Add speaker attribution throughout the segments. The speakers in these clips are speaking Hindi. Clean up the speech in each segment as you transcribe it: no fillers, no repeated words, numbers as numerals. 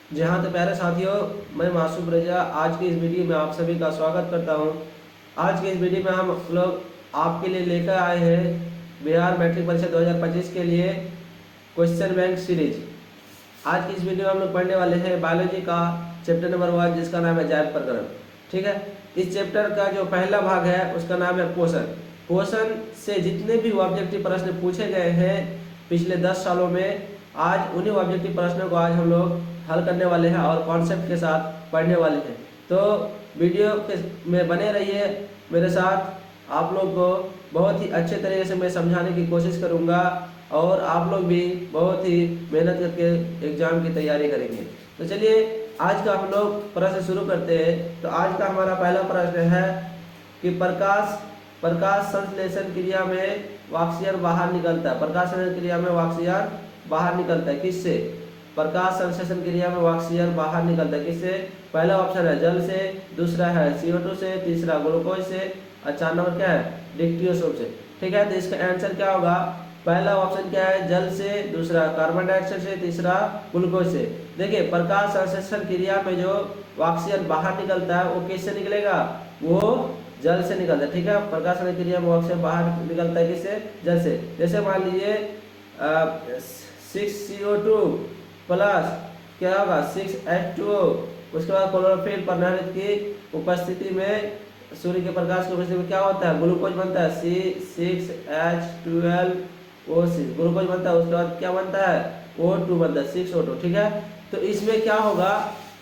Speaker 1: जी हाँ, तो प्यारे साथियों, मैं मासूम रजा आज की इस वीडियो में आप सभी का स्वागत करता हूँ। आज की इस वीडियो में हम लोग आपके लिए लेकर आए हैं बिहार मैट्रिक परीक्षा 2025 के लिए क्वेश्चन बैंक सीरीज। आज की इस वीडियो में हम लोग पढ़ने वाले हैं बायोलॉजी का चैप्टर नंबर 1, जिसका नाम है जैव प्रकरण। ठीक है, इस चैप्टर का जो पहला भाग है उसका नाम है पोषण। पोषण से जितने भी ऑब्जेक्टिव प्रश्न पूछे गए हैं पिछले 10 सालों में, आज उन्हीं ऑब्जेक्टिव प्रश्नों को आज हम लोग हल करने वाले हैं और कॉन्सेप्ट के साथ पढ़ने वाले हैं। तो वीडियो के में बने रहिए मेरे साथ। आप लोग को बहुत ही अच्छे तरीके से मैं समझाने की कोशिश करूंगा और आप लोग भी बहुत ही मेहनत करके एग्जाम की तैयारी करेंगे। तो चलिए आज का हम लोग प्रश्न शुरू करते हैं। तो आज का हमारा पहला प्रश्न है कि प्रकाश संश्लेषण क्रिया में ऑक्सीजन बाहर निकलता है। प्रकाश संश्लेषण क्रिया में ऑक्सीजन बाहर निकलता है किससे? प्रकाश संश्लेषण क्रिया में ऑक्सीजन बाहर निकलता है किससे? पहला ऑप्शन है जल से, दूसरा है CO2 से, तीसरा ग्लूकोज से और 4 नंबर क्या है? डिक्टियोसोम से। ठीक है, तो इसका आंसर क्या होगा? पहला ऑप्शन क्या है? जल से, दूसरा कार्बन डाइऑक्साइड से, तीसरा ग्लूकोज से। देखिए, प्रकाश संश्लेषण क्रिया में जो ऑक्सीजन बाहर निकलता है वो किससे निकलेगा? वो जल से निकलता है। ठीक है, प्रकाश संश्लेषण क्रिया में ऑक्सीजन बाहर निकलता है किससे? जल से। जैसे मान लीजिए 6CO2 प्लस क्या होगा? 6H2O। उसके बाद क्लोरोफिल परमाणु की उपस्थिति में, सूर्य के प्रकाश की उपस्थिति में क्या होता है? ग्लूकोज बनता है C6H12O6 ग्लूकोज बनता है। उसके बाद क्या बनता है? O2 बनता है, 6O2। ठीक है, तो इसमें क्या होगा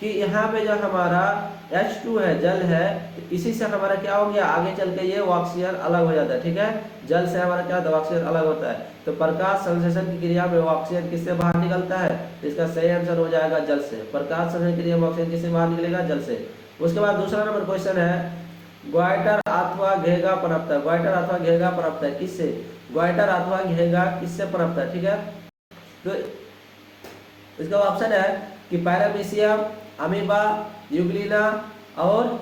Speaker 1: कि यहाँ पे जो हमारा H2 है, जल है, तो इसी से हमारा क्या हो गया, आगे चल के ये ऑक्सीजन अलग हो जाता है। ठीक है, जल से हमारा क्या होता है? ऑक्सीजन अलग होता है। तो प्रकाश संश्लेषण की क्रिया में ऑक्सीजन किससे बाहर निकलता है? तो इसका सही आंसर हो जाएगा जल से। प्रकाश संश्लेषण क्रिया में ऑक्सीजन किससे बाहर निकलेगा? जल से। उसके बाद दूसरा नंबर क्वेश्चन है ग्वाइटर अथवा घेगा पनपता है। ग्वाइटर अथवा घेगा पनपता है किससे? ग्वाइटर अथवा घेगा किससे पनपता है? ठीक है, तो इसका ऑप्शन है कि पैरामीशियम, अमीबा, यूग्लिना और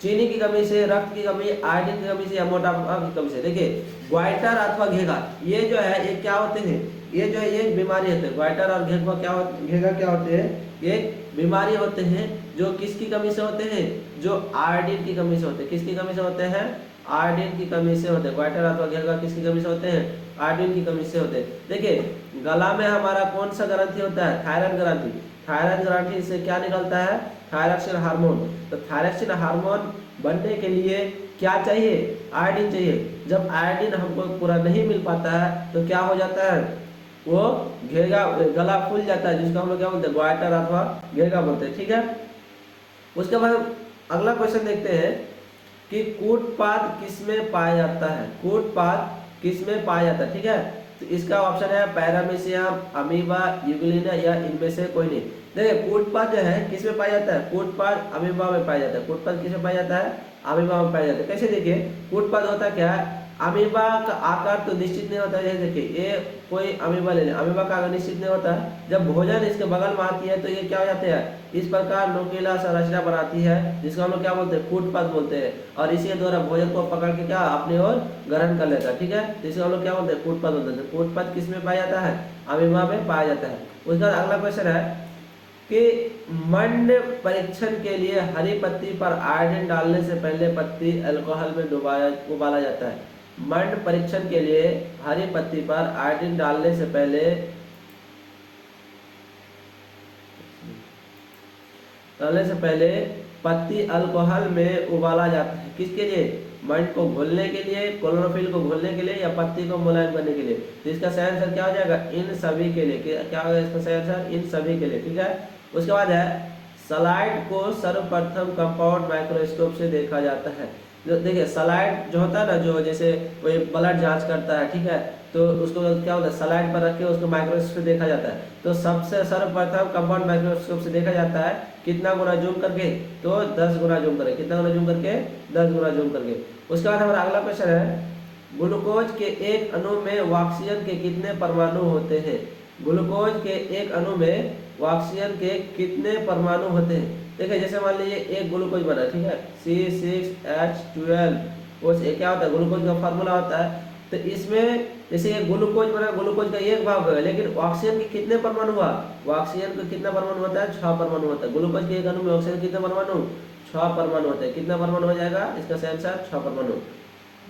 Speaker 1: चीनी की कमी से, रक्त की कमी, आयोडीन की कमी से या मोटापा की कमी से। देखिए, ग्वाइटर अथवा घेगा ये जो है ये क्या होते हैं? ये जो है ये बीमारी होते हैं। ग्वाइटर और घेगा क्या होते हैं? ये बीमारी होते हैं जो किसकी कमी से होते हैं? जो आयोडीन की कमी से होते हैं। किसकी कमी से होते हैं? आयोडीन की कमी से होते हैं। ग्वाइटर अथवा घेगा किसकी कमी से होते हैं? आयोडीन की कमी से होते हैं। देखिए, गला में हमारा कौन सा ग्रंथि होता है? थायराइड ग्रंथि। थायराइड ग्रंथि से क्या निकलता है? Thyroxine hormone. तो थायरॉक्सिन हार्मोन बनने के लिए क्या चाहिए? आयोडीन चाहिए। जब आयोडीन हमको पूरा नहीं मिल पाता है तो क्या हो जाता है? वो घेगा, गला फूल जाता है, जिसको हम लोग क्या बोलते हैं? ग्वाइटर अथवा घेगा बोलते हैं। ठीक है, उसके बाद हम अगला क्वेश्चन देखते हैं कि कूटपाद किसमें पाया जाता है? कूटपाद किसमें पाया जाता है? ठीक है, तो इसका ऑप्शन है पैरामीशियम, अमीबा, यूग्लिना या इनमें से कोई नहीं। देखिए, कूटपाद जो है किसमें पाया जाता है? कूटपाद अमीबा में पाया जाता है। कूटपाद किसमें पाया जाता है? अमीबा में पाया जाता है। कैसे? देखिए, कूटपाद होता क्या है? अमीबा का आकार तो निश्चित नहीं होता है। देखिए, ये कोई अमीबा ले लें, अमीबा का आकार निश्चित नहीं होता है। जब भोजन इसके बगल में आती है तो ये क्या हो जाते हैं? इस प्रकार नुकीला संरचना बनाती है, जिसको हम लोग क्या बोलते हैं? कूटपाद बोलते हैं। और इसी द्वारा भोजन को पकड़ के क्या अपनी ओर ग्रहण कर लेता है। ठीक है, तो इसको हम लोग क्या बोलते हैं? कूटपाद बोलते हैं। कूटपाद किसमें पाया जाता है? अमीबा में पाया जाता है। उसके बाद अगला क्वेश्चन है कि मंड परीक्षण के लिए हरी पत्ती पर आयोडीन डालने से पहले पत्ती अल्कोहल में उबाला जाता है। मंड परीक्षण के लिए हरी पत्ती पर आयोडीन डालने से पहले पत्ती अल्कोहल में उबाला जाता है। किसके लिए? मंड को घोलने के लिए, क्लोरोफिल को घोलने के लिए या पत्ती को मुलायम करने के लिए। तो इसका सही आंसर क्या हो जाएगा? इन सभी के लिए। क्या होगा इसका सही आंसर? इन सभी के लिए। ठीक है, उसके बाद है सलाइड को सर्वप्रथम कंपाउंड माइक्रोस्कोप से देखा जाता है। जो देखिए, सलाइड जो होता है ना, जो जैसे कोई ब्लड जांच करता है, ठीक है, तो उसको क्या होता है? सलाइड पर रख के उसको माइक्रोस्कोप से देखा जाता है। तो सबसे सर्वप्रथम कंपाउंड माइक्रोस्कोप से देखा जाता है कितना गुना जूम करके? तो 10 गुना जूम करके। कितना गुना जूम करके? 10 गुना जूम करके। उसके बाद हमारा अगला क्वेश्चन है ग्लूकोज के एक अणु में ऑक्सीजन के कितने परमाणु होते हैं? ग्लूकोज के एक अणु में ऑक्सीजन के कितने परमाणु होते हैं? देखिए, जैसे मान लीजिए एक ग्लूकोज बना, ठीक है, C6H12। वो क्या होता है? ग्लूकोज का फार्मूला होता है तो इसमें जैसे ये ग्लूकोज बना, ग्लूकोज का एक भाग है, लेकिन ऑक्सीजन के कितने परमाणु हुआ? ऑक्सीजन का कितना परमाणु होता है? 6 परमाणु होता है। ग्लूकोज के एक अणु में ऑक्सीजन कितने परमाणु? 6 परमाणु होते हैं। कितना परमाणु हो जाएगा इसका सही आंसर? 6 परमाणु।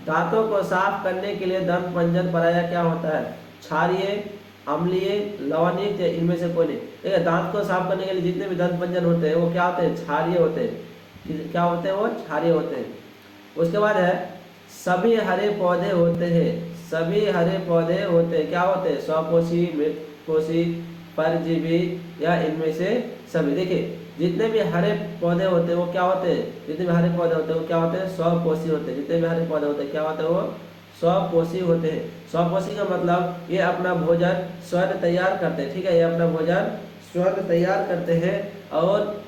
Speaker 1: दांतों को साफ करने के लिए दंत मंजन पराया क्या होता है? क्षारीय, अम्लीय, लवणीय, इनमें से कोई नहीं। ठीक है, दांत को साफ करने के लिए जितने भी दंत मंजन होते हैं वो क्या होते हैं? क्षारीय होते हैं। क्या होते हैं? वो क्षारीय होते हैं। उसके बाद है सभी हरे पौधे होते हैं। सभी हरे पौधे होते हैं, क्या होते हैं? स्वकोशी, मृतकोशी, परजीवी या इनमें से सभी। देखिए जितने भी हरे पौधे होते हैं वो क्या होते हैं? जितने भी हरे पौधे होते हैं वो क्या होते हैं? स्वपोषी होते हैं। जितने भी हरे पौधे होते हैं क्या होते हैं? वो स्वपोषी होते हैं। स्वपोषी का मतलब ये अपना भोजन स्वयं तैयार करते हैं। ठीक है, ये अपना भोजन स्वयं तैयार करते हैं। और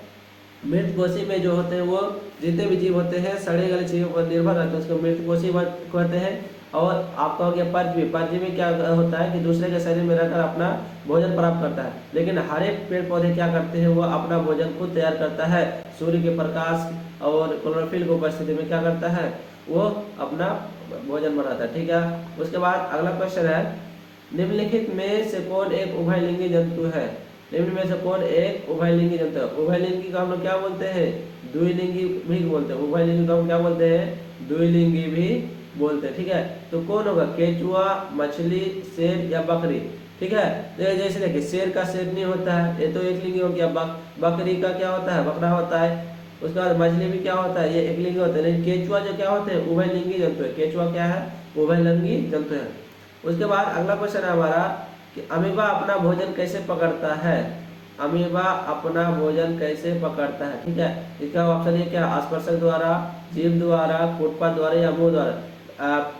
Speaker 1: मृतकोशी में जो होते हैं वो जितने भी जीव होते हैं सड़े गले चीजों पर निर्भर रहते हैं, उसको मृतकोशी कहते हैं। और आपका हो गया परजीवी। परजीवी क्या होता है कि दूसरे के शरीर में रहकर अपना भोजन प्राप्त करता है। लेकिन हरे पेड़ पौधे क्या करते हैं? वो अपना भोजन खुद तैयार करता है। सूर्य के प्रकाश और क्लोरोफिल की उपस्थिति में क्या करता है? वो अपना भोजन बनाता है। ठीक है, उसके बाद अगला क्वेश्चन है निम्नलिखित में से कौन एक उभयलिंगी जंतु है? निम्न में से कौन एक उभयलिंगी जंतु है? उभयलिंगी का हम लोग क्या बोलते हैं? द्विलिंगी भी बोलते हैं। उभयलिंगी का हम क्या बोलते हैं? द्विलिंगी भी बोलते हैं। ठीक है, तो कौन होगा? केचुआ, मछली, शेर या बकरी? ठीक है, तो जैसे देखिए शेर का शेर नहीं होता है, ये तो एक लिंगी हो गया। बकरी का क्या होता है? बकरा होता है। उसके बाद मछली भी क्या होता है? ये एक लिंगी होता है। लेकिन केचुआ जो क्या होते हैं? उभयलिंगी जंतु है। केचुआ क्या है? उभयलिंगी जंतु है। उसके बाद अगला क्वेश्चन है हमारा कि अमीबा अपना भोजन कैसे पकड़ता है? अमीबा अपना भोजन कैसे पकड़ता है? ठीक है, इसका ऑप्शन ये क्या? स्पर्शक द्वारा, जीभ द्वारा, फुटपाथ द्वारा या मुंह द्वारा।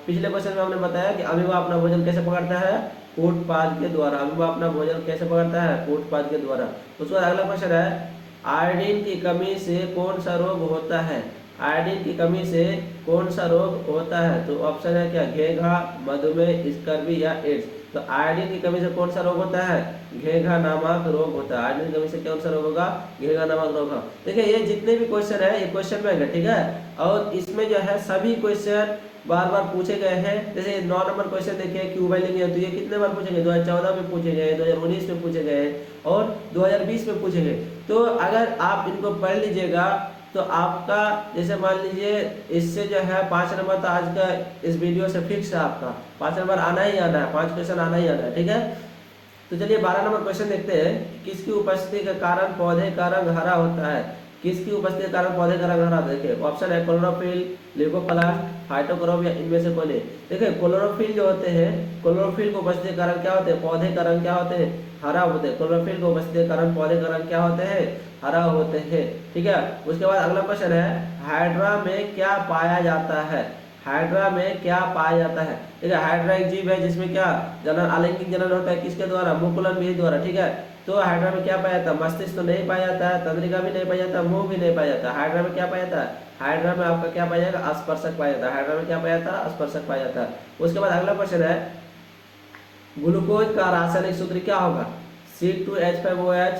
Speaker 1: पिछले क्वेश्चन में हमने बताया कि अमीबा अपना भोजन कैसे पकड़ता है? फुटपाथ के द्वारा। अमीबा अपना भोजन कैसे पकड़ता है? फुटपाथ के द्वारा। उसके बाद अगला क्वेश्चन है आयोडीन की कमी से कौन सा रोग होता है? आयोडीन की कमी से कौन सा रोग होता है? तो ऑप्शन है क्या? घेघा, मधुमेह, स्कर्वी या एड्स। तो आयोडीन की कमी से कौन सा रोग होता है? घेघा नामक रोग होता है। आयोडीन की कमी से कौन सा रोग होगा? घेघा नामक रोग होगा। देखिए ये जितने भी क्वेश्चन है ये क्वेश्चन बैंक है। ठीक है, और इसमें जो है सभी क्वेश्चन बार बार पूछे गए हैं। जैसे 9 नंबर क्वेश्चन देखिए कि उभयलिंगी है, तो ये कितने बार पूछे गए? 2014 में पूछे गए, 2019 में पूछे गए और 2020 में पूछे गए। तो अगर आप इनको पढ़ लीजिएगा तो आपका जैसे मान लीजिए इससे जो है 5 नंबर तो आज का इस वीडियो से फिक्स है। आपका 5 नंबर आना ही आना है, 5 क्वेश्चन आना ही आना है। ठीक है, तो चलिए 12 नंबर क्वेश्चन देखते हैं। किसकी उपस्थिति के कारण पौधे का रंग हरा होता है? किसकी उपस्थिति के कारण पौधे का रंग हरा? देखिए ऑप्शन है क्लोरोफिल, ल्यूकोप्लास्ट, फाइटोक्रोम या इनमें से कोई नहीं। देखिए क्लोरोफिल जो होते हैं, क्लोरोफिल को उपस्थिति के कारण क्या होते हैं? पौधे का रंग क्या होते हैं? हरा होते हैं। क्लोरोफिल को उपस्थिति के कारण पौधे का रंग क्या होते हैं? हरा होते हैं। ठीक है, उसके बाद अगला क्वेश्चन है हाइड्रा में क्या पाया जाता है? हाइड्रा में क्या पाया जाता है? ठीक है, हाइड्रा एक जीव है जिसमें क्या जनन, आलिंगिक जनन होता है। किसके द्वारा? मुकुलन विधि द्वारा। ठीक है, तो हाइड्रा में क्या पाया जाता है? मस्तिष्क तो नहीं पाया जाता है, तंत्रिका भी नहीं पाया जाता, मुंह भी नहीं पाया जाता। हाइड्रा में क्या पाया जाता है? हाइड्रा में आपका क्या पाया जाएगा? स्पर्शक पाया जाता है। हाइड्रा में क्या पाया जाता है? स्पर्शक पाया जाता है। उसके बाद अगला क्वेश्चन है ग्लूकोज का रासायनिक सूत्र क्या होगा? C2H5OH,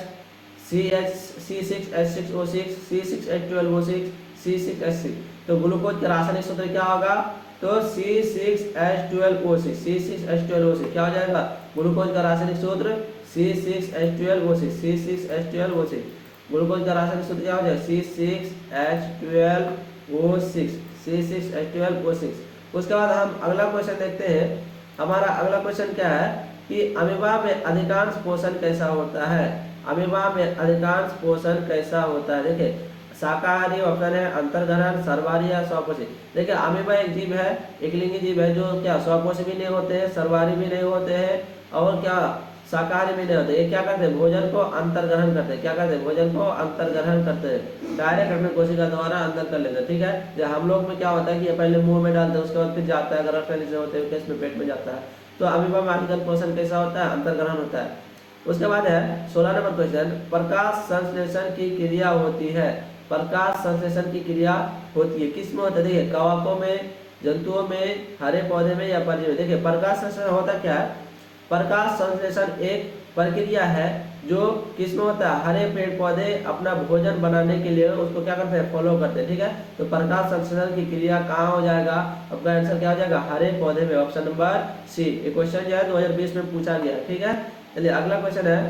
Speaker 1: C6H6O6, C6H12O6, C6H6। तो ग्लूकोज का रासायनिक सूत्र क्या होगा? तो C6H12O6, C6H12O6 क्या हो जाएगा? ग्लूकोज का रासायनिक सूत्र C6H12O6, C6H12O6। ग्लूकोज का रासायनिक सूत्र क्या हो जाएगा? C6H12O6, C6H12O6। उसके बाद हम अगला क्वेश्चन देखते हैं। हमारा अगला क्वेश्चन क्या है कि अमीबा में अधिकांश पोषण कैसा होता है? अमीबा में अधिकांश पोषण कैसा होता है? देखिए शाकाहारी ऑप्शन है, अंतर्ग्रहण, सर्वाहारी या स्वपोषी। देखिए अमीबा एक जीव है, एक लिंगी जीव है जो क्या स्वपोषी भी नहीं होते हैं, सर्वाहारी भी नहीं होते हैं और क्या शाकाहारी भी नहीं होते। ये क्या करते हैं? भोजन को अंतर्ग्रहण करते हैं। क्या करते हैं? भोजन को अंतर्ग्रहण करते हैं, डायरेक्ट अपने कोशिका द्वारा अंदर कर लेते हैं। ठीक है, जो हम लोग में क्या होता है कि ये पहले मुंह में डालते हैं, उसके बाद फिर जाता है, अगर से होते हैं केस में पेट में जाता है। तो अमीबा में अधिकांश पोषण कैसा होता है? अंतर्ग्रहण होता है। उसके बाद है 16 नंबर क्वेश्चन प्रकाश संश्लेषण की क्रिया होती है। प्रकाश संश्लेषण की क्रिया होती है किस में होता है? देखिए कवकों में, जंतुओं में, हरे पौधे में या परजीवी में। देखिए प्रकाश संश्लेषण होता क्या है? प्रकाश संश्लेषण एक प्रक्रिया है जो किसमें होता है, हरे पेड़ पौधे अपना भोजन बनाने के लिए उसको क्या करते हैं, फॉलो करते हैं। ठीक है, तो प्रकाश संश्लेषण की क्रिया कहाँ हो जाएगा, आपका आंसर क्या हो जाएगा, हरे पौधे में, ऑप्शन नंबर सी। ये क्वेश्चन जो है 2020 में पूछा गया। ठीक है, चलिए अगला क्वेश्चन है,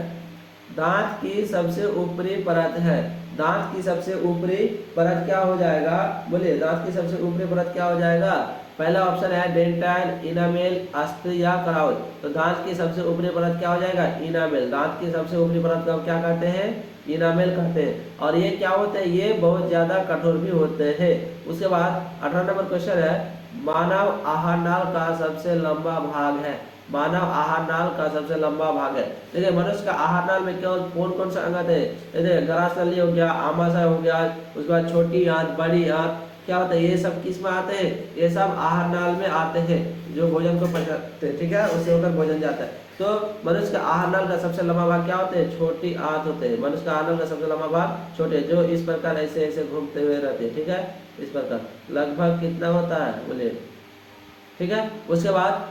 Speaker 1: दांत की सबसे ऊपरी परत है, दांत की सबसे ऊपरी परत क्या हो जाएगा, बोलिए दांत की सबसे ऊपरी परत क्या हो जाएगा। पहला ऑप्शन है डेंटाइल, इनामेल, अस्त्र या कराउल। तो दांत की सबसे ऊपरी परत क्या हो जाएगा, इनामेल। दांत की सबसे ऊपरी परत को क्या कहते हैं, इनामेल कहते हैं। और ये क्या होते हैं, ये बहुत ज्यादा कठोर भी होते हैं। उसके बाद 18 नंबर क्वेश्चन है, मानव आहार नाल का सबसे लंबा भाग है, मानव आहार नाल का सबसे लंबा भाग है। देखिए मनुष्य का आहार नाल में क्या कौन कौन सा अंग आते हैं, देखिए ग्रासनली हो गया, आमाशय हो गया, उसके बाद छोटी आंत, बड़ी आंत, क्या होता है, ये सब किस में आते हैं, ये सब आहार नाल में आते हैं, जो भोजन को पचाते हैं। ठीक है, उससे होकर भोजन जाता है। तो मनुष्य का आहार नाल का सबसे लंबा भाग क्या होते हैं, छोटी आंत होते हैं। मनुष्य का आहार नाल का सबसे लंबा भाग छोटे, जो इस प्रकार ऐसे ऐसे घूमते हुए रहते हैं। ठीक है, इस प्रकार लगभग कितना होता है, बोलिए। ठीक है, उसके बाद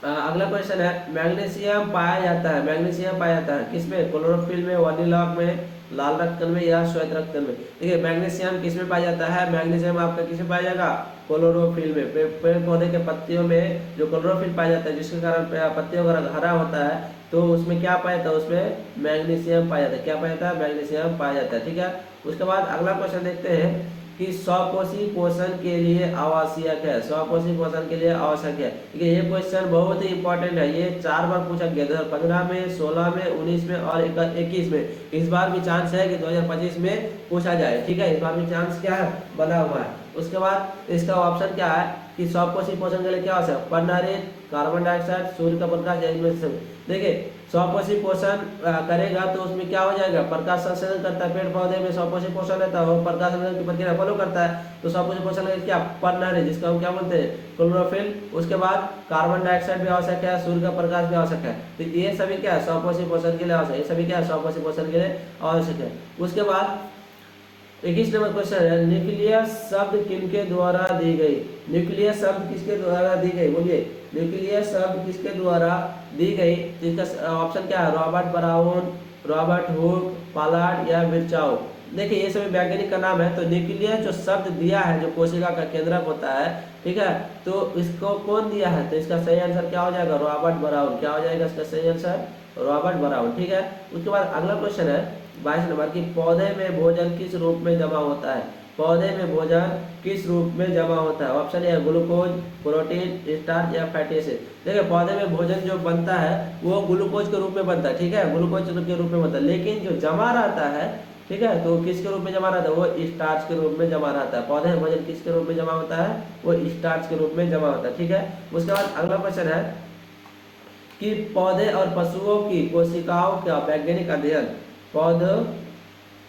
Speaker 1: अगला क्वेश्चन है, मैग्नीशियम पाया जाता है, मैग्नीशियम पाया जाता है किसमें, क्लोरोफिल में, वनीला में, लाल रक्त कण में या श्वेत रक्त कण में। देखिए मैग्नीशियम किसमें पाया जाता है, मैग्नीशियम आपका किसमें पाया जाएगा, क्लोरोफिल में। पेड़ पौधे के पत्तियों में जो क्लोरोफिल पाया जाता है, जिसके कारण पत्तियों का रंग हरा होता है, तो उसमें क्या पाया जाता है, उसमें मैग्नीशियम पाया जाता है। क्या पाया जाता है, मैग्नीशियम पाया जाता है। ठीक है, उसके बाद अगला क्वेश्चन देखते हैं कि स्वपोषी पोषण के लिए आवश्यक है, स्वपोषी पोषण के लिए आवश्यक है। ठीक है, ये क्वेश्चन बहुत ही इंपॉर्टेंट है, ये 4 बार पूछा गया, 2015 में, 16 में, 19 में और 21 में। इस बार भी चांस है कि 2025 में पूछा जाए। ठीक है, इस बार भी चांस क्या है, बना हुआ है। उसके बाद इसका ऑप्शन क्या है कि स्वपोषी पोषण के लिए क्या आवश्यक है, पर्णहरित, कार्बन डाइऑक्साइड, सूर्य का प्रकाश या इनमें से। देखिए स्वपोषी पोषण करेगा तो उसमें क्या हो जाएगा, प्रकाश संश्लेषण करता है, पेड़ पौधे में स्वपोषी पोषण रहता है, वो प्रकाश संश्लेषण की प्रक्रिया फॉलो करता है। तो स्वपोषी पोषण क्या, पर्णहरित, जिसको हम क्या बोलते हैं, क्लोरोफिल। उसके बाद कार्बन डाइऑक्साइड भी आवश्यक है, सूर्य का प्रकाश भी आवश्यक है। तो ये सभी क्या है, स्वपोषी पोषण के लिए आवश्यक, ये सभी क्या है, स्वपोषी पोषण के लिए आवश्यक है। उसके बाद 21 नंबर क्वेश्चन है, न्यूक्लियस शब्द किनके द्वारा दी गई, न्यूक्लियस शब्द किसके द्वारा दी गई, बोलिए न्यूक्लियस शब्द किसके द्वारा दी गई। इसका ऑप्शन क्या है, रॉबर्ट ब्राउन, रॉबर्ट हुक, पालार्ड या विर्चाउ। देखिए ये सभी वैज्ञानिक का नाम है। तो न्यूक्लियस जो शब्द दिया है, जो कोशिका का केंद्रक होता है, ठीक है, तो इसको कौन दिया है, तो इसका सही आंसर क्या हो जाएगा, रॉबर्ट ब्राउन। क्या हो जाएगा इसका सही आंसर, रॉबर्ट ब्राउन। ठीक है, उसके बाद अगला क्वेश्चन है 22 नंबर की, पौधे में भोजन किस रूप में जमा होता है, पौधे में भोजन किस रूप में जमा होता है। ऑप्शन है ग्लूकोज, प्रोटीन, स्टार्च या फैटी एसिड। देखिए पौधे में भोजन जो बनता है वो ग्लूकोज के रूप में बनता है। ठीक है, ग्लूकोज के रूप में बनता है, लेकिन जो जमा रहता है, ठीक है, तो किसके रूप में जमा रहता है, वो स्टार्च के रूप में जमा रहता है। पौधे में भोजन किसके रूप में जमा होता है, वो स्टार्च के रूप में जमा होता है। ठीक है, उसके बाद अगला क्वेश्चन है कि पौधे और पशुओं की कोशिकाओं का वैज्ञानिक अध्ययन,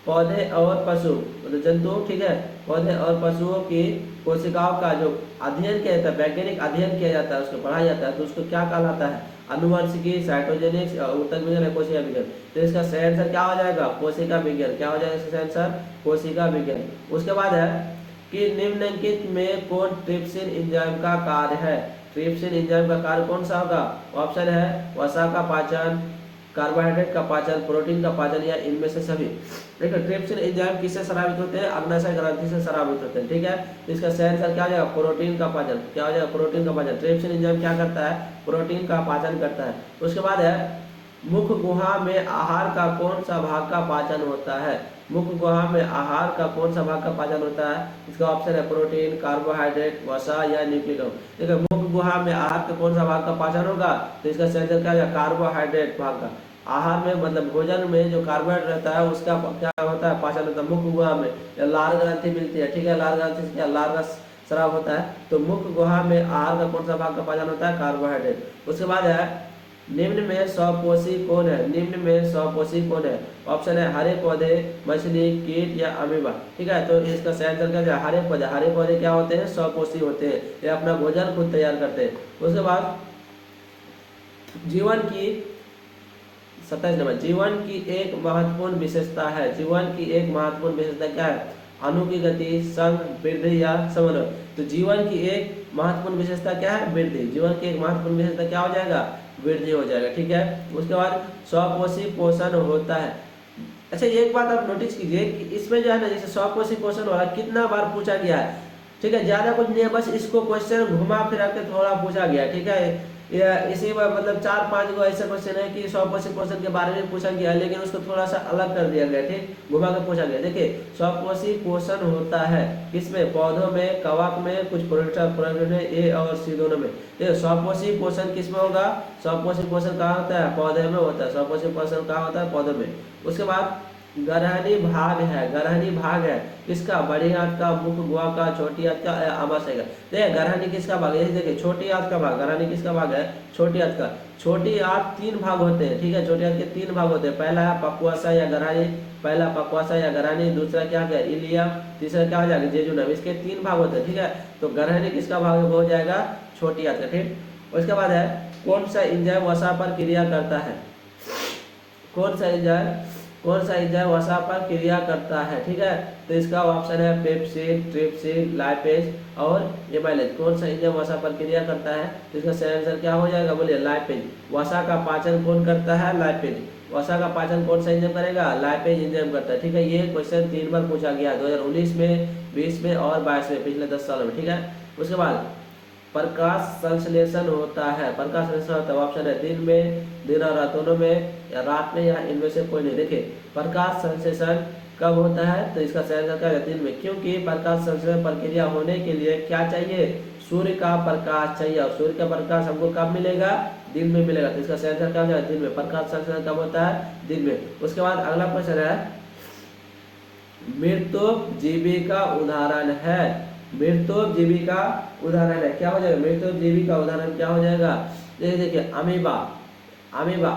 Speaker 1: पौधे और पशु मतलब जंतु, ठीक है, पौधे और पशुओं की कोशिकाओं का जो अध्ययन किया जाता है, वैज्ञानिक अध्ययन किया जाता है, उसको पढ़ाया जाता है, तो उसको क्या कहलाता है, अनुवांशिकी, साइटोजेनिक्स, ऊतक विज्ञान, कोशिका विज्ञान। तो इसका सही आंसर क्या हो जाएगा, कोशिका विज्ञान। क्या हो जाएगा इसका सही आंसर, कोशिका विज्ञान। उसके बाद है कि निम्नलिखित में कौन ट्रिप्सिन एंजाइम का कार्य है, ट्रिप्सिन एंजाइम का कार्य कौन सा होगा। ऑप्शन है वसा का पाचन, कार्बोहाइड्रेट का पाचन, प्रोटीन का पाचन या इनमें से सभी। देखो ट्रिप्सिन एंजाइम किससे स्रावित होते हैं, अग्नाशय ग्रंथि से स्रावित होते हैं। ठीक है, तो इसका सही आंसर क्या हो जाएगा, प्रोटीन का पाचन। क्या हो जाएगा, प्रोटीन का पाचन। ट्रिप्सिन एंजाइम क्या करता है, प्रोटीन का पाचन करता है। उसके बाद है मुख गुहा में आहार का कौन सा भाग का पाचन होता है, मुख गुहा में आहार का कौन सा भाग का पाचन होता है। इसका ऑप्शन है प्रोटीन, कार्बोहाइड्रेट, वसा या न्यूक्लिक एसिड। देखो मुख गुहा में आहार का कौन सा भाग का पाचन होगा, तो इसका सही आंसर क्या होगा, कार्बोहाइड्रेट भाग का। आहार में मतलब भोजन में जो कार्बोहाइड्रेट रहता है उसका क्या होता है, पाचन होता है मुख गुहा में। लार ग्रंथि मिलती है, ठीक है, लार ग्रंथि से क्या लार रस स्राव होता है। तो मुख गुहा में आहार का कौन सा भाग का पाचन होता है, कार्बोहाइड्रेट। उसके बाद है निम्न में स्वपोषी कौन है, निम्न में स्वपोषी कौन है। ऑप्शन है हरे पौधे, मछली, कीट या अमीबा। ठीक है, तो इसका सही आंसर क्या है, हरे पौधे। हरे पौधे क्या होते हैं, स्वपोषी होते हैं, ये अपना भोजन खुद तैयार करते हैं। उसके बाद जीवन की 27 नंबर, जीवन की एक महत्वपूर्ण विशेषता है, जीवन की एक महत्वपूर्ण विशेषता क्या है, अणु की गति, संघ, वृद्धि या समन्वय। तो जीवन की एक महत्वपूर्ण विशेषता क्या है, वृद्धि। जीवन की एक महत्वपूर्ण विशेषता क्या हो जाएगा, वृद्धि हो जाएगा, ठीक है। उसके बाद स्वपोषी पोषण होता है। अच्छा एक बात आप नोटिस कीजिए कि इसमें जो है ना, जैसे स्वपोषी पोषण वाला कितना बार पूछा गया है, ठीक है, ज्यादा कुछ नहीं है, बस इसको क्वेश्चन घुमा फिरा के थोड़ा पूछा गया, ठीक है। इसी में मतलब 4-5 गो ऐसे क्वेश्चन है कि स्वपोषी पोषण के बारे में पूछा गया, लेकिन उसको थोड़ा सा अलग कर दिया गया, ठीक, घुमा के पूछा गया। देखिए स्वपोषी पोषण होता है किसमें, पौधों में, कवक में, कुछ प्रोडक्ट में, ए और सी दोनों में। देखिए स्वपोषी पोषण किसमें होगा, स्वपोषी पोषण कहाँ होता है, पौधे में होता है। स्वपोषी पोषण कहाँ होता है, पौधे में। उसके बाद गरहनी भाग है, गरहनी भाग है किसका, बड़ी आंत का, मुख गुहा का, छोटी आंत का, आमाशय का। देखिए गरहनी किसका भाग है, देखिए छोटी आंत का भाग, गरहनी किसका भाग है, छोटी आंत का। छोटी आंत 3 भाग होते हैं, ठीक है, छोटी आंत के 3 भाग होते हैं। पहला है पक्वाशय या गरहनी, पहला पक्वाशय या गरहनी, दूसरा क्या है, इलियम, तीसरा क्या हो जाएगा, जेजुनम। इसके 3 भाग होते हैं, ठीक है। तो गरहनी किसका भाग हो जाएगा, छोटी आंत का, ठीक। उसके बाद है कौन सा एंजाइम वसा पर क्रिया करता है, कौन सा एंजाइम वसा पर क्रिया करता है, ठीक है। तो इसका ऑप्शन है पेप्सिन, ट्रिप्सिन, लाइपेज और एमाइलेज। कौन सा एंजाइम वसा पर क्रिया करता है, तो इसका सही आंसर क्या हो जाएगा, बोलिए लाइपेज। वसा का पाचन कौन करता है, लाइपेज। वसा का पाचन कौन सा एंजाइम करेगा, लाइपेज एंजाइम करता है, ठीक है। ये क्वेश्चन 3 बार पूछा गया, 2019 में, 20 में और 22 में, पिछले 10 सालों में, ठीक है। उसके बाद प्रकाश संश्लेषण होता है, प्रकाश संश्लेषण होता है, ऑप्शन है दिन और रात दोनों में, या रात में, या इनमें से कोई नहीं। देखिए प्रकाश संश्लेषण कब होता है, तो इसका सही आंसर क्या है, दिन में, क्योंकि प्रकाश संश्लेषण प्रक्रिया होने के लिए क्या चाहिए, सूर्य का प्रकाश चाहिए, और सूर्य का प्रकाश हमको कब मिलेगा, दिन में मिलेगा। तो इसका सही आंसर क्या हो जाएगा, दिन में। प्रकाश संश्लेषण कब होता है, दिन में। उसके बाद अगला क्वेश्चन है मृतोपजीवी का उदाहरण है, मृतोपजीवी का उदाहरण है, क्या हो जाएगा, मृतोपजीवी का उदाहरण क्या हो जाएगा, देखिए अमीबा, अमीबा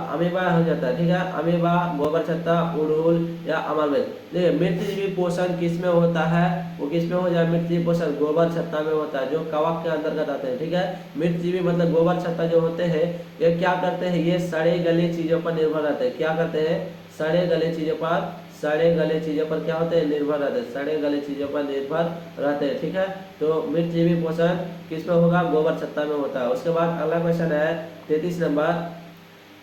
Speaker 1: हो जाता है, ठीक है। अमीबा, गोबर छत्ता, उड़हूल या अमरबेल। देखिए मृतजीवी पोषण किस में होता है, वो किस में हो जाए, मृतजीवी पोषण गोबर छत्ता में होता है, जो कवक के अंतर्गत आते हैं, ठीक है। मृतजीवी मतलब गोबर छत्ता जो होते हैं, ये क्या करते हैं, ये सड़े गले चीजों पर निर्भर रहते हैं। क्या करते हैं, सड़े गले चीजों पर क्या होते हैं, निर्भर रहते हैं, सड़े गले चीजों पर निर्भर रहते हैं, ठीक है। तो मृतजीवी पोषण किस में होगा, गोबर छत्ता में होता है। उसके बाद अगला क्वेश्चन है 33 नंबर,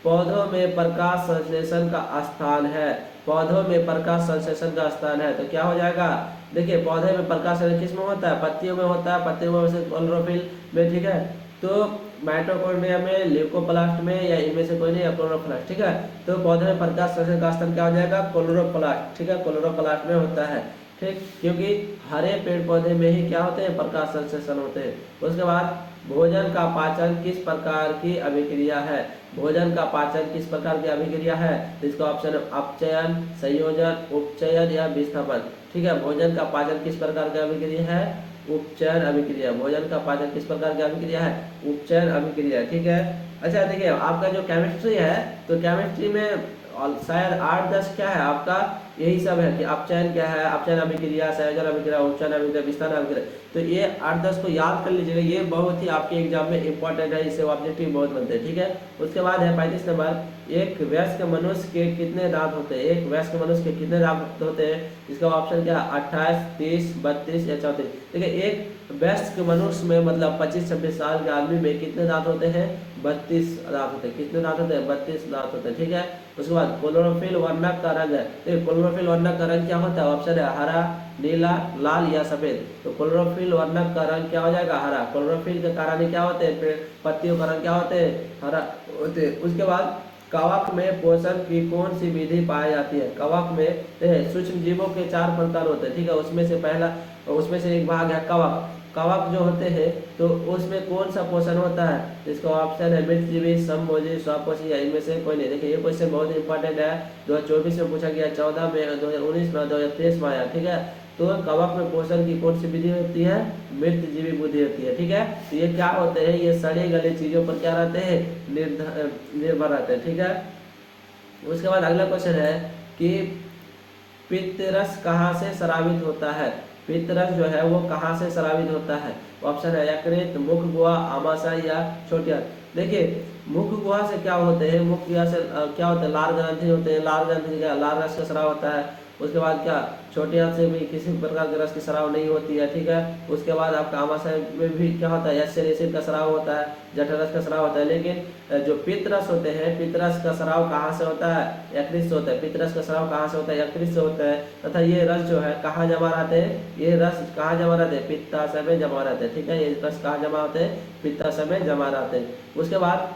Speaker 1: पौधों में प्रकाश संश्लेषण का स्थान है, पौधों में प्रकाश संश्लेषण का स्थान है, तो क्या हो जाएगा, देखिए पौधे में प्रकाश संश्लेषण किस में होता है, पत्तियों में होता है, पत्तियों में से क्लोरोफिल में, ठीक है। तो माइटोकॉन्ड्रिया में, ल्यूकोप्लास्ट में, या इनमें से कोई नहीं, क्लोरोप्लास्ट, ठीक है। तो पौधे में प्रकाश संश्लेषण का स्थान क्या हो जाएगा, क्लोरोप्लास्ट, ठीक है, क्लोरोप्लास्ट में होता है, ठीक, क्योंकि हरे पेड़ पौधे में ही क्या होते हैं, प्रकाश संश्लेषण होते हैं। उसके बाद भोजन का पाचन किस प्रकार की अभिक्रिया है, भोजन का पाचन किस प्रकार की अभिक्रिया है, तो इसका ऑप्शन है अपचयन, संयोजन, उपचयन या विस्थापन, ठीक है। भोजन का पाचन किस प्रकार की अभिक्रिया है, उपचयन अभिक्रिया। भोजन का पाचन किस प्रकार की अभिक्रिया है, उपचयन अभिक्रिया, ठीक है। अच्छा देखिए आपका जो केमिस्ट्री है, तो केमिस्ट्री में शायद 8-10 क्या है आपका, यही सब है कि अपचयन क्या है, अपचयन अभिक्रिया, संयोजन अभिक्रिया, उपचयन अभिक्रिया, विस्थापन अभिक्रिया। तो ये 8-10 को याद कर लीजिएगा, ये बहुत ही आपके एग्जाम में इंपॉर्टेंट है, इससे ऑब्जेक्टिव बहुत बनते हैं, ठीक है। उसके बाद है 35 नंबर, एक वयस्क मनुष्य के कितने दांत होते हैं, एक वयस्क मनुष्य के कितने दांत होते हैं, इसका ऑप्शन क्या है, 28, 30, 32 या 34। देखिए एक वयस्क मनुष्य में मतलब 25-26 साल के आदमी में कितने दांत होते हैं, 32 दांत होते हैं। कितने दांत होते हैं, 32 दांत होते हैं, ठीक है। उसके बाद क्लोरोफिल वर्णक का रंग है, देखिए क्लोरोफिल वर्णक का रंग क्या होता है, ऑप्शन है हरा, नीला, लाल या सफेद। तो क्लोरोफिल वर्णक का रंग क्या हो जाएगा, हरा। क्लोरोफिल के कारण क्या होते हैं, पत्तियों का रंग क्या होते हैं, हरा होते हैं। उसके बाद कवक में पोषण की कौन सी विधि पाई जाती है, कवक में सूक्ष्म जीवों के 4 प्रकार होते हैं, ठीक है। उसमें से एक भाग है कवक। कवक जो होते हैं तो उसमें कौन सा पोषण होता है, इसका ऑप्शन है मृतजीवी, समभोजी, स्वपोषी या इनमें से कोई नहीं। देखिए ये क्वेश्चन बहुत इंपॉर्टेंट है, 2024 में पूछा गया, 14 में, 2019 में, 2023 में आया, ठीक है। तो कवक में पोषण की कौन सी विधि होती है, मृतजीवी विधि होती है, ठीक है। तो ये क्या होते हैं, ये सड़े गले चीजों पर क्या रहते हैं, निर्भर रहते हैं, ठीक है। उसके बाद अगला क्वेश्चन है कि पित्तरस कहाँ से स्रावित होता है, पित्तरस जो है वो कहाँ से स्रावित होता है, ऑप्शन है यकृत, मुख गुहा, आमाशय या छोटी आंत। देखिए मुख गुहा से क्या होते हैं, मुख गुहा से क्या होता है, लार ग्रंथि होते हैं, लार ग्रंथि का लार रस का स्राव होता है। उसके बाद क्या छोटे हाथ से भी किसी प्रकार के रस की स्राव नहीं होती है, ठीक है। उसके बाद आपका आमाशय में भी क्या होता है, एसिड एसिड का स्राव होता है, जठरस का स्राव होता है। लेकिन जो पित्तरस होते हैं, पित्तरस का स्राव कहाँ से होता है, यकृत से होता है। पित्तरस का स्राव कहाँ से होता है, यकृत से होता है। तथा ये रस जो है कहाँ जमा रहते हैं, ये रस कहाँ जमा रहते हैं, पित्ताशय में जमा रहते हैं, ठीक है। ये रस कहाँ जमा होते हैं, पित्ताशय में जमा रहते हैं। उसके बाद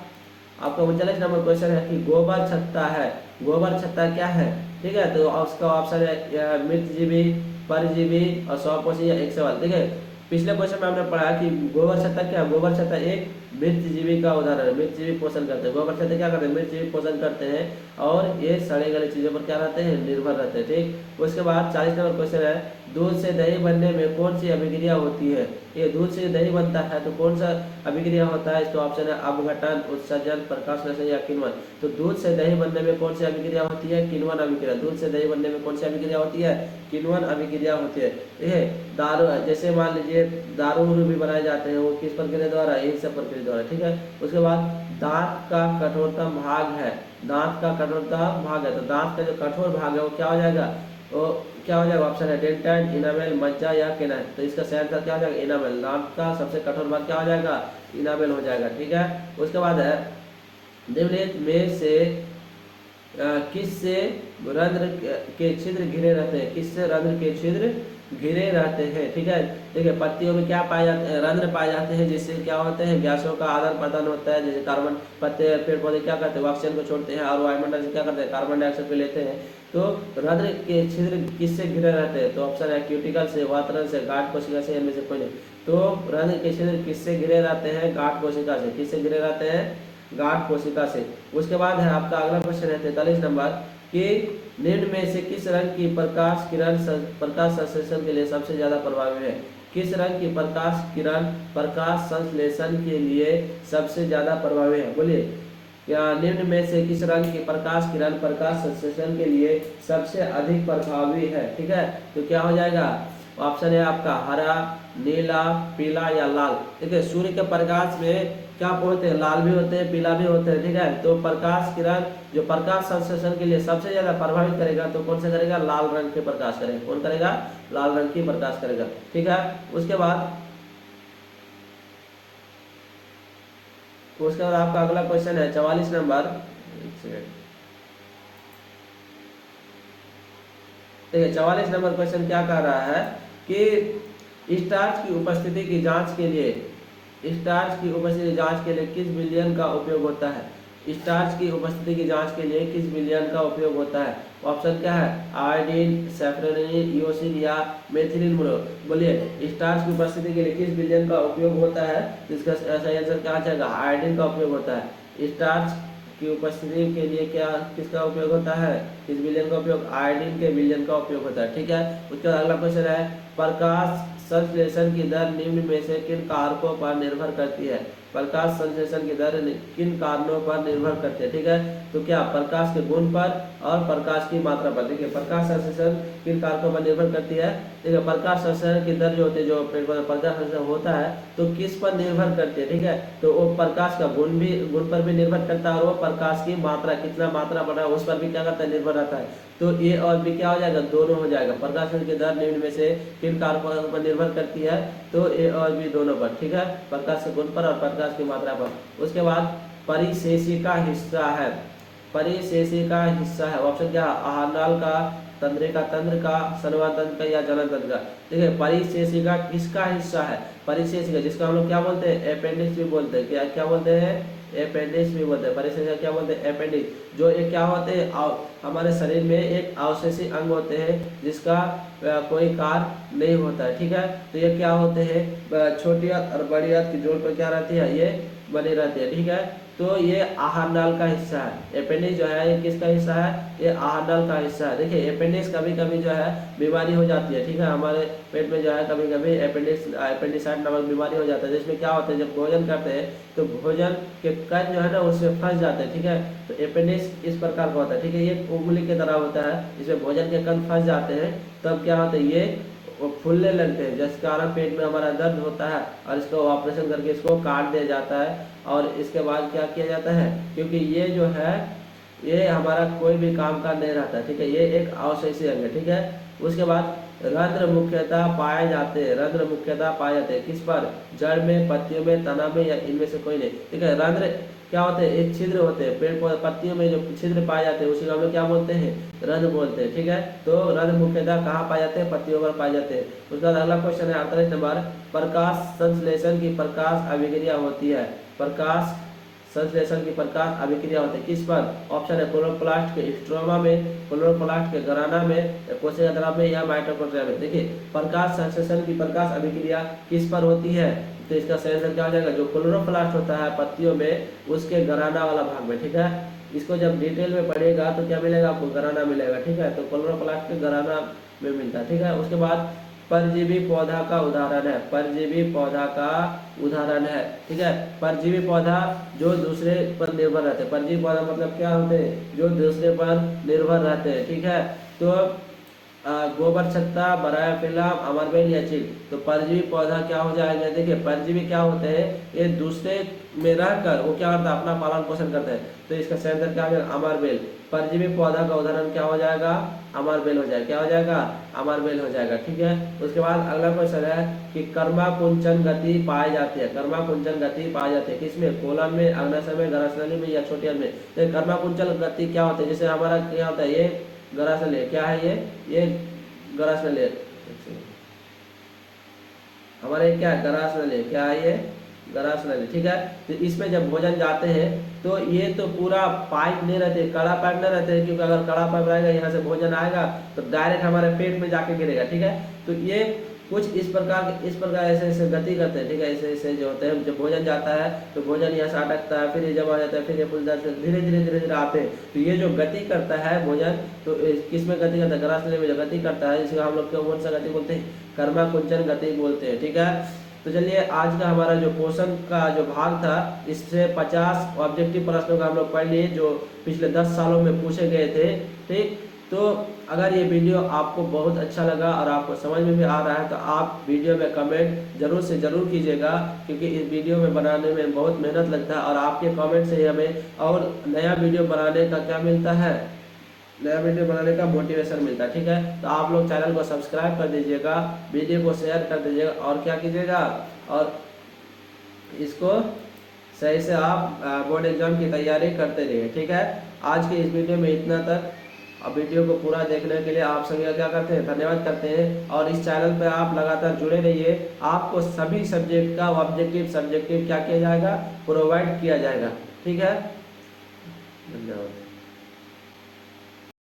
Speaker 1: आपका 39 नंबर क्वेश्चन है कि गोबर छत्ता है, गोबर छत्ता क्या है, ठीक है। तो उसका ऑप्शन है मृतजीवी, परजीवी और स्वपोषी या एक सवाल। ठीक है, पिछले क्वेश्चन में हमने पढ़ा कि गोबर छत्ता क्या है। गोबर छत्ता एक मृतजीवी का उदाहरण है, मृतजीवी पोषण करते हैं। गोबर छत्ता क्या करते हैं, मृतजीवी पोषण करते हैं और ये सड़े गले चीजों पर क्या रहते हैं, निर्भर रहते हैं, ठीक। उसके बाद 40 नंबर क्वेश्चन है दूध से दही बनने में कौन सी अभिक्रिया होती है। ये दूध से दही बनता है तो कौन सा अभिक्रिया होता है, इसका ऑप्शन है अपघटन, उत्सर्जन, प्रकाश या किण्वन। तो दूध से दही बनने में कौन सी अभिक्रिया होती है, किण्वन अभिक्रिया। दूध से दही बनने में कौन सी अभिक्रिया होती है, किण्वन अभिक्रिया होती है। ये दारू, जैसे मान लीजिए दारू भी बनाए जाते हैं, वो किस प्रक्रिया द्वारा, यही सब प्रक्रिया द्वारा, ठीक है। उसके बाद दांत का कठोरतम भाग है, दांत का कठोरतम भाग है, तो दांत का जो कठोर भाग है वो क्या हो जाएगा, वो क्या हो जाएगा, ऑप्शन है डेंटाइन, इनामेल, मज्जा या केनाइन। तो इसका सही आंसर क्या हो जाएगा, इनामेल। दांत का सबसे कठोर भाग क्या हो जाएगा, इनामेल हो जाएगा, ठीक है। उसके बाद है निम्नलिखित में से किससे रंध्र के छिद्र घिरे रहते हैं, किससे रंध्र के छिद्र घिरे रहते हैं, ठीक है। देखिए पत्तियों में क्या पाए जाते हैं, रंध्र पाए जाते हैं, जिससे क्या होते हैं, गैसों का आदान प्रदान होता है। जैसे कार्बन, पत्ते पेड़ पौधे क्या करते हैं, ऑक्सीजन को छोड़ते हैं और वायुमंडल से क्या करते हैं, कार्बन डाइऑक्साइड को लेते हैं। तो रंध्र के छिद्र किससे घिरे रहते हैं, तो ऑप्शन है क्यूटिकल से, वातरन से, गांठ कोशिका से, इनमें से कोई नहीं। तो रंध्र के छिद्र किससे घिरे रहते हैं, गांठ कोशिका से। किससे घिरे रहते हैं, गांठ कोशिका से। उसके बाद है आपका अगला क्वेश्चन है 43 नंबर कि निम्न में से किस रंग की प्रकाश किरण प्रकाश संश्लेषण के लिए सबसे ज्यादा प्रभावी है। किस रंग की प्रकाश किरण प्रकाश संश्लेषण के लिए सबसे ज्यादा प्रभावी है, बोलिए। या निम्न में से किस रंग की प्रकाश किरण प्रकाश संश्लेषण के लिए सबसे अधिक प्रभावी है, ठीक है। तो क्या हो जाएगा, ऑप्शन है आपका हरा, नीला, पीला या लाल। देखिए सूर्य के प्रकाश में क्या होते हैं, लाल भी होते हैं, पीला भी होते हैं, ठीक है। तो प्रकाश किरण जो प्रकाश संश्लेषण के लिए सबसे ज्यादा प्रभावित करेगा तो कौन सा करेगा, लाल रंग के प्रकाश करेगा। कौन करेगा, लाल रंग की प्रकाश करेगा, ठीक है। उसके बाद आपका अगला क्वेश्चन है 44 नंबर। देखिए 44 नंबर क्वेश्चन क्या कह रहा है कि स्टार्च की उपस्थिति की जांच के लिए, स्टार्च की उपस्थिति जांच के लिए किस विलयन का उपयोग होता है। स्टार्च की उपस्थिति की जांच के लिए किस विलयन का उपयोग होता है। ऑप्शन क्या है, आयोडीन, सैफरनिन, ईओसिन या मेथिलीन ब्रो। बोलिए स्टार्च की उपस्थिति के लिए किस विलयन का उपयोग होता है, जिसका सही आंसर क्या आ जाएगा, आयोडीन का उपयोग होता है। स्टार्च की उपस्थिति के लिए क्या किसका उपयोग होता है, किस विलयन का उपयोग, आयोडीन के विलयन का उपयोग होता है, ठीक है। उसके बाद अगला क्वेश्चन है प्रकाश संश्लेषण की दर निम्न में से किन कारकों पर निर्भर करती है। प्रकाश संश्लेषण की दर किन कारणों पर निर्भर करती है, ठीक है। तो क्या प्रकाश के गुण पर और प्रकाश की मात्रा पर। देखिए प्रकाश संश्लेषण किन कारकों पर निर्भर करती है। देखिए प्रकाश संश्लेषण की दर जो होती है, जो प्रकाश संश्लेषण होता है तो किस पर निर्भर करती है, ठीक है। तो वो प्रकाश का गुण पर भी निर्भर करता है और वो प्रकाश की मात्रा कितना मात्रा बढ़ा है उस पर भी क्या करता है, निर्भर रहता है। तो ए और बी क्या हो जाएगा, दोनों हो जाएगा। प्रकाश की दर निम्न में से किन कारकों पर निर्भर करती है, तो ए और बी दोनों पर, ठीक है। प्रकाश के गुण पर और प्रकाश की मात्रा पर। उसके बाद परिशेषिका हिस्सा है, परिशेषिका हिस्सा है, ऑप्शन क्या है, आहारनाल का, तंत्रिका तंत्र का, सनवा तंत्र का या जनन तंत्र का। देखिए परिशेषिका किसका हिस्सा है, परिशेषिका जिसका हम लोग क्या बोलते हैं, अपेंडिक्स भी बोलते हैं। क्या क्या बोलते हैं, अपेंडिक्स भी बोलते हैं। परिशेषिका क्या बोलते हैं, अपेंडिक्स। जो ये क्या होते हैं, हमारे शरीर में एक अवशेषी अंग होते हैं जिसका कोई कार्य नहीं होता है, ठीक है। तो ये क्या होते हैं, छोटी और बड़ी आंत की जोड़ पर क्या रहती है, ये बनी रहती है, ठीक है। तो ये आहार नाल का हिस्सा है। अपेंडिक्स जो है ये किसका हिस्सा है, ये आहार नाल का हिस्सा है। देखिए अपेंडिक्स कभी कभी जो है बीमारी हो जाती है, ठीक है। हमारे पेट में जो है कभी कभी अपेंडिसाइट नामक बीमारी हो जाता है, जिसमें क्या होता है, जब भोजन करते हैं तो भोजन के कण जो है ना उसमें फंस जाते हैं, ठीक है। तो अपेंडिक्स इस प्रकार का होता है, ठीक है। ये उंगली की तरह होता है, इसमें भोजन के कण फंस जाते हैं, तब क्या होता है, ये वो फूलने लगते हैं, जिस कारण पेट में हमारा दर्द होता है और इसको ऑपरेशन करके इसको काट दिया जाता है। और इसके बाद क्या किया जाता है, क्योंकि ये जो है ये हमारा कोई भी काम का नहीं रहता, ठीक है, ये एक अवशेषी अंग है, ठीक है। उसके बाद रंध्र मुख्यतः पाए जाते हैं, रंध्र मुख्यतः पाए जाते हैं किस पर, जड़ में, पत्तियों में, तना में, या इनमें से कोई नहीं, ठीक है। रंध्र क्या होते हैं, एक छिद्र होते हैं, पेड़ पौधे पत्तियों में जो छिद्र पाए जाते हैं उसी को हम लोग क्या बोलते हैं, रंध्र बोलते हैं, ठीक है। तो रंध्र मुख्यतः कहाँ पाए जाते हैं, पत्तियों पर पाए जाते हैं। उसके बाद अगला क्वेश्चन है 48 नंबर, प्रकाश संश्लेषण की प्रकाश अभिक्रिया होती है, प्रकाश संश्लेषण की प्रकाश अभिक्रिया होती है किस पर, ऑप्शन है क्लोरोप्लास्ट के स्ट्रोमा में, क्लोरोप्लास्ट के घराना में, कोशिका द्रव में, या माइटोकॉन्ड्रिया में। देखिए प्रकाश संश्लेषण की प्रकाश अभिक्रिया किस पर होती है, तो इसका सही आंसर क्या हो जाएगा, जो क्लोरोप्लास्ट होता है पत्तियों में उसके घराना वाला भाग में, ठीक है। इसको जब डिटेल में पढ़ेगा तो क्या मिलेगा आपको, घराना मिलेगा, ठीक है। तो क्लोरोप्लास्ट के घराना में मिलता है, ठीक है। उसके बाद परजीवी पौधा का उदाहरण है, परजीवी पौधा का उदाहरण है, ठीक है। परजीवी पौधा जो दूसरे पर निर्भर रहते हैं, परजीवी पौधा मतलब क्या होते हैं, जो दूसरे पर निर्भर रहते हैं, ठीक है। तो गोबर छत्ता, बराफिल्म, अमरबेल या चीड़, तो परजीवी पौधा क्या हो जाएगा, देखिए परजीवी क्या होते हैं, ये दूसरे में रहकर वो क्या करता है, अपना पालन पोषण करते हैं। तो इसका सही आंसर क्या हो जाएगा, अमरबेल। परजीवी पौधा का उदाहरण क्या हो जाएगा, अमरबेल हो जाएगा, क्या हो जाएगा, अमरबेल हो जाएगा, ठीक है। उसके बाद अगला क्वेश्चन है कि कर्माकुंचन गति पाई जाती है, कर्माकुंचन गति पाई जाती है किसमें, कोलन में, अग्नाशय में, ग्रसनली में, या छोटी अंग में। तो कर्माकुंचन गति क्या होती है, जैसे हमारा क्या होता है, ये ग्रसनली क्या है, ये ग्रसनली हमारे क्या है, ग्रसनली क्या है, ये ग्रसनली, ठीक है। तो इसमें जब भोजन जाते हैं तो ये तो पूरा पाइप नहीं रहते, कड़ा पाइप नहीं रहते, क्योंकि अगर कड़ा पाइप रहेगा यहाँ से भोजन आएगा तो डायरेक्ट हमारे पेट में जाके गिरेगा, ठीक है। तो ये कुछ इस प्रकार ऐसे ऐसे गति करते हैं, ठीक है, ऐसे ऐसे जो होते हैं, जब भोजन जाता है तो भोजन यहाँ से अटकता है, फिर ये जमा हो जाता है, फिर ये फुलदार से धीरे धीरे आते हैं। तो ये जो गति करता है भोजन, तो किस में गति करता है, ग्रसनली में जो गति करता है, जिसको हम लोग कौन सा गति बोलते हैं, कर्माकुंचन गति बोलते हैं, ठीक है। तो चलिए आज का हमारा जो क्वेश्चन का जो भाग था, इससे 50 ऑब्जेक्टिव प्रश्नों का हम लोग पढ़ लिए जो पिछले 10 सालों में पूछे गए थे, ठीक। तो अगर ये वीडियो आपको बहुत अच्छा लगा और आपको समझ में भी आ रहा है तो आप वीडियो में कमेंट जरूर से ज़रूर कीजिएगा, क्योंकि इस वीडियो में बनाने में बहुत मेहनत लगता है और आपके कमेंट से ही हमें और नया वीडियो बनाने का क्या मिलता है, नया वीडियो बनाने का मोटिवेशन मिलता है, ठीक है। तो आप लोग चैनल को सब्सक्राइब कर दीजिएगा, वीडियो को शेयर कर दीजिएगा, और क्या कीजिएगा, और इसको सही से आप बोर्ड एग्जाम की तैयारी करते रहिए, ठीक है। आज के इस वीडियो में इतना तक। अब वीडियो को पूरा देखने के लिए आप सभी क्या करते हैं, धन्यवाद करते हैं। और इस चैनल पे आप लगातार जुड़े रहिए, आपको सभी सब्जेक्ट का ऑब्जेक्टिव सब्जेक्टिव क्या किया जाएगा, प्रोवाइड किया जाएगा, ठीक है। धन्यवाद।